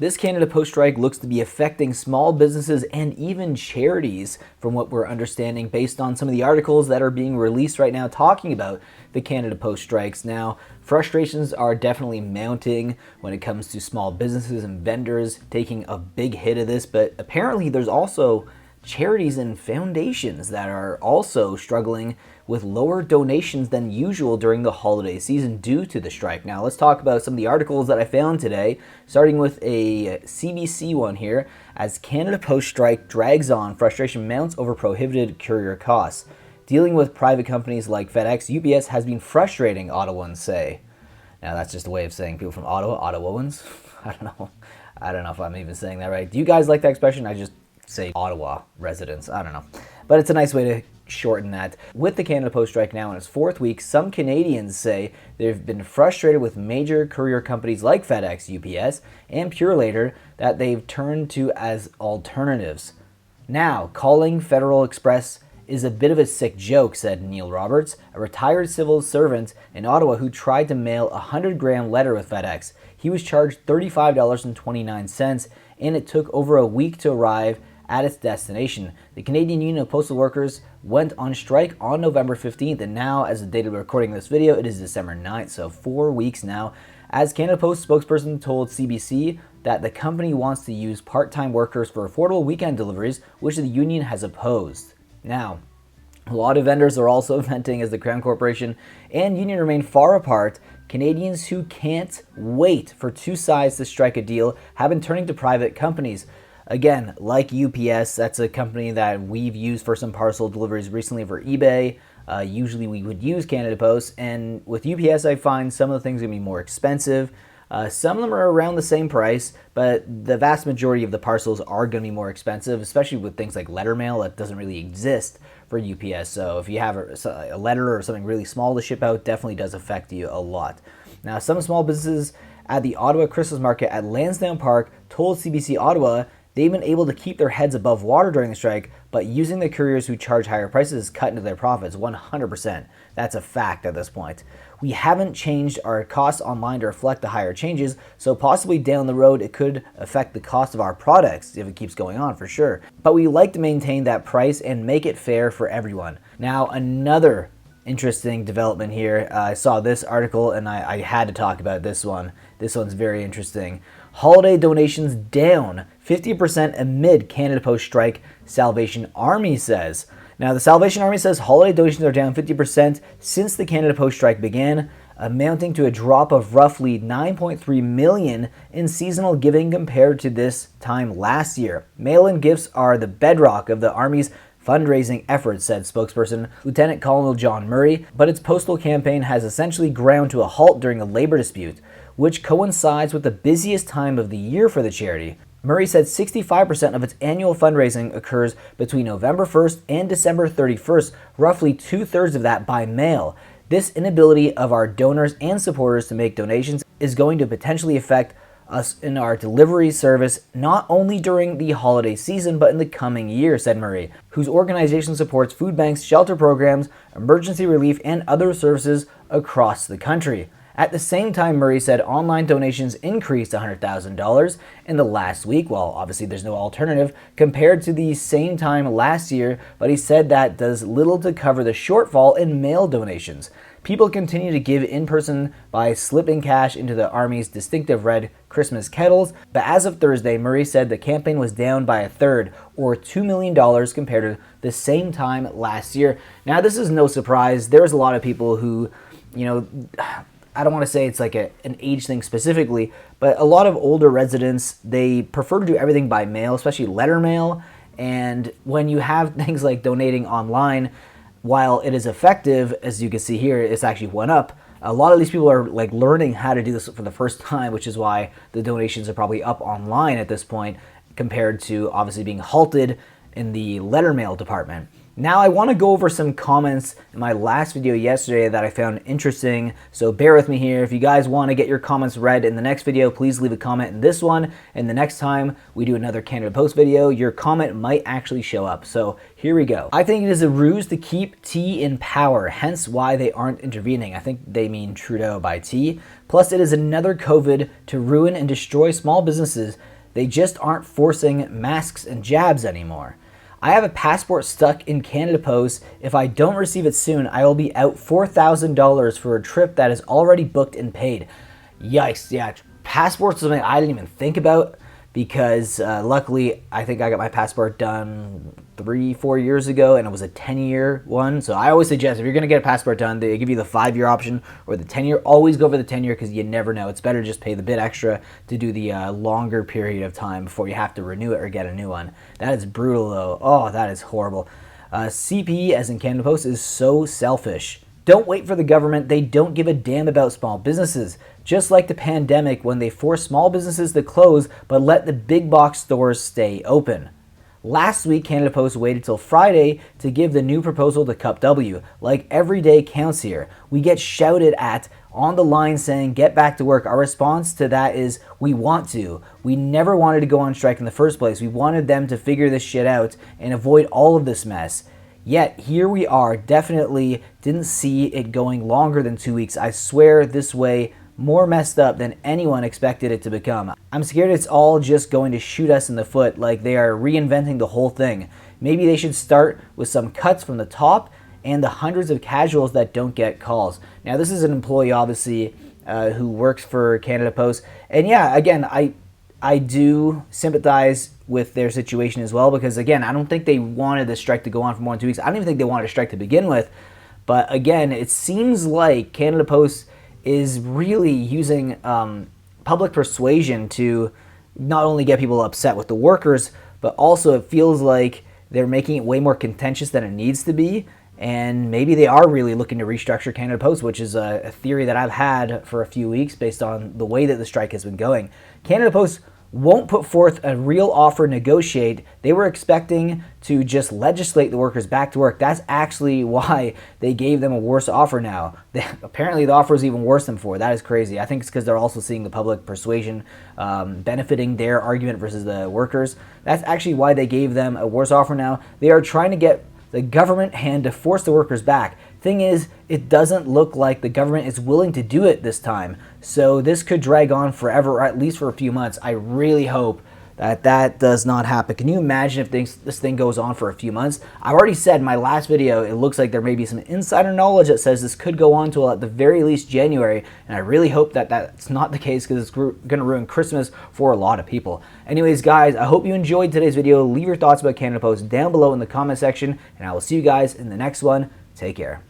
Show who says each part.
Speaker 1: This Canada Post strike looks to be affecting small businesses and even charities, from what we're understanding based on some of the articles that are being released right now talking about the Canada Post strikes. Now, frustrations are definitely mounting when it comes to small businesses and vendors taking a big hit of this, but apparently there's also charities and foundations that are also struggling with lower donations than usual during the holiday season due to the strike. Now, let's talk about some of the articles that I found today, starting with a CBC one here. As Canada Post strike drags on, frustration mounts over prohibited courier costs. Dealing with private companies like FedEx, UPS has been frustrating, Ottawans say. Now, that's just a way of saying people from Ottawa, Ottawans. I don't know if I'm even saying that right. Do you guys like that expression? I just say Ottawa residents. I don't know. But it's a nice way to shorten that. With the Canada Post strike now in its fourth week, some Canadians say they've been frustrated with major courier companies like FedEx, UPS, and Purolator that they've turned to as alternatives. Now, calling Federal Express is a bit of a sick joke, said Neil Roberts, a retired civil servant in Ottawa who tried to mail a 100-gram letter with FedEx. He was charged $35.29, and it took over a week to arrive at its destination. The Canadian Union of Postal Workers went on strike on November 15th, and now, as the date of recording this video, it is December 9th, so 4 weeks now. As Canada Post spokesperson told CBC that the company wants to use part-time workers for affordable weekend deliveries, which the union has opposed. Now, a lot of vendors are also venting as the Crown Corporation and union remain far apart. Canadians who can't wait for two sides to strike a deal have been turning to private companies. Again, like UPS, that's a company that we've used for some parcel deliveries recently for eBay. Usually we would use Canada Post, and with UPS I find some of the things are going to be more expensive. Some of them are around the same price, but the vast majority of the parcels are going to be more expensive, especially with things like letter mail that doesn't really exist for UPS. So if you have a letter or something really small to ship out, definitely does affect you a lot. Now, some small businesses at the Ottawa Christmas market at Lansdowne Park told CBC Ottawa they've been able to keep their heads above water during the strike, but using the couriers who charge higher prices is cut into their profits 100%. That's a fact at this point. We haven't changed our costs online to reflect the higher changes, so possibly down the road it could affect the cost of our products if it keeps going on, for sure. But we like to maintain that price and make it fair for everyone. Now, another interesting development here. I saw this article and I had to talk about this one. This one's very interesting. Holiday donations down 50% amid Canada Post strike, Salvation Army says. Now, the Salvation Army says holiday donations are down 50% since the Canada Post strike began, amounting to a drop of roughly $9.3 million in seasonal giving compared to this time last year. Mail-in gifts are the bedrock of the Army's fundraising efforts, said spokesperson Lieutenant Colonel John Murray, but its postal campaign has essentially ground to a halt during a labor dispute, which coincides with the busiest time of the year for the charity. Murray said 65% of its annual fundraising occurs between November 1st and December 31st, roughly two-thirds of that by mail. This inability of our donors and supporters to make donations is going to potentially affect us in our delivery service not only during the holiday season but in the coming year, said Murray, whose organization supports food banks, shelter programs, emergency relief, and other services across the country. At the same time, Murray said online donations increased $100,000 in the last week. Well, obviously there's no alternative compared to the same time last year, but he said that does little to cover the shortfall in mail donations. People continue to give in person by slipping cash into the Army's distinctive red Christmas kettles, but as of Thursday, Murray said the campaign was down by a third, or $2 million compared to the same time last year. Now, this is no surprise. There's a lot of people who, I don't want to say it's like an age thing specifically, but a lot of older residents, they prefer to do everything by mail, especially letter mail. And when you have things like donating online, while it is effective, as you can see here, it's actually went up. A lot of these people are like learning how to do this for the first time, which is why the donations are probably up online at this point compared to obviously being halted in the letter mail department. Now I want to go over some comments in my last video yesterday that I found interesting, so bear with me here. If you guys want to get your comments read in the next video, please leave a comment in this one, and the next time we do another Canada Post video, your comment might actually show up. So here we go. I think it is a ruse to keep T in power, hence why they aren't intervening. I think they mean Trudeau by T. Plus it is another COVID to ruin and destroy small businesses. They just aren't forcing masks and jabs anymore. I have a passport stuck in Canada Post. If I don't receive it soon, I will be out $4,000 for a trip that is already booked and paid. Yikes, yeah, passports is something I didn't even think about because luckily I think I got my passport done 3-4 years ago and it was a 10-year one. So I always suggest if you're gonna get a passport done, they give you the 5-year option or the 10-year. Always go for the 10-year because you never know. It's better to just pay the bit extra to do the longer period of time before you have to renew it or get a new one. That is brutal though. Oh, that is horrible. CP, as in Canada Post, is so selfish. Don't wait for the government. They don't give a damn about small businesses. Just like the pandemic when they forced small businesses to close but let the big box stores stay open. Last week, Canada Post waited till Friday to give the new proposal to Cup W. Like every day counts here. We get shouted at on the line saying, get back to work. Our response to that is, we want to. We never wanted to go on strike in the first place. We wanted them to figure this shit out and avoid all of this mess. Yet, here we are, definitely didn't see it going longer than 2 weeks. I swear this way more messed up than anyone expected it to become. I'm scared it's all just going to shoot us in the foot like they are reinventing the whole thing. Maybe they should start with some cuts from the top and the hundreds of casuals that don't get calls. Now this is an employee obviously who works for Canada Post. And yeah, again, I do sympathize with their situation as well because again, I don't think they wanted the strike to go on for more than 2 weeks. I don't even think they wanted a strike to begin with. But again, it seems like Canada Post is really using public persuasion to not only get people upset with the workers, but also it feels like they're making it way more contentious than it needs to be. And maybe they are really looking to restructure Canada Post, which is a theory that I've had for a few weeks based on the way that the strike has been going. Canada Post won't put forth a real offer to negotiate. They were expecting to just legislate the workers back to work. That's actually why they gave them a worse offer now. Apparently the offer is even worse than before. That is crazy. I think it's because they're also seeing the public persuasion benefiting their argument versus the workers. That's actually why they gave them a worse offer now. They are trying to get the government hand to force the workers back. Thing is, it doesn't look like the government is willing to do it this time. So this could drag on forever, or at least for a few months. I really hope that that does not happen. Can you imagine if this thing goes on for a few months? I've already said in my last video, it looks like there may be some insider knowledge that says this could go on till at the very least January, and I really hope that that's not the case because it's going to ruin Christmas for a lot of people. Anyways, guys, I hope you enjoyed today's video. Leave your thoughts about Canada Post down below in the comment section, and I will see you guys in the next one. Take care.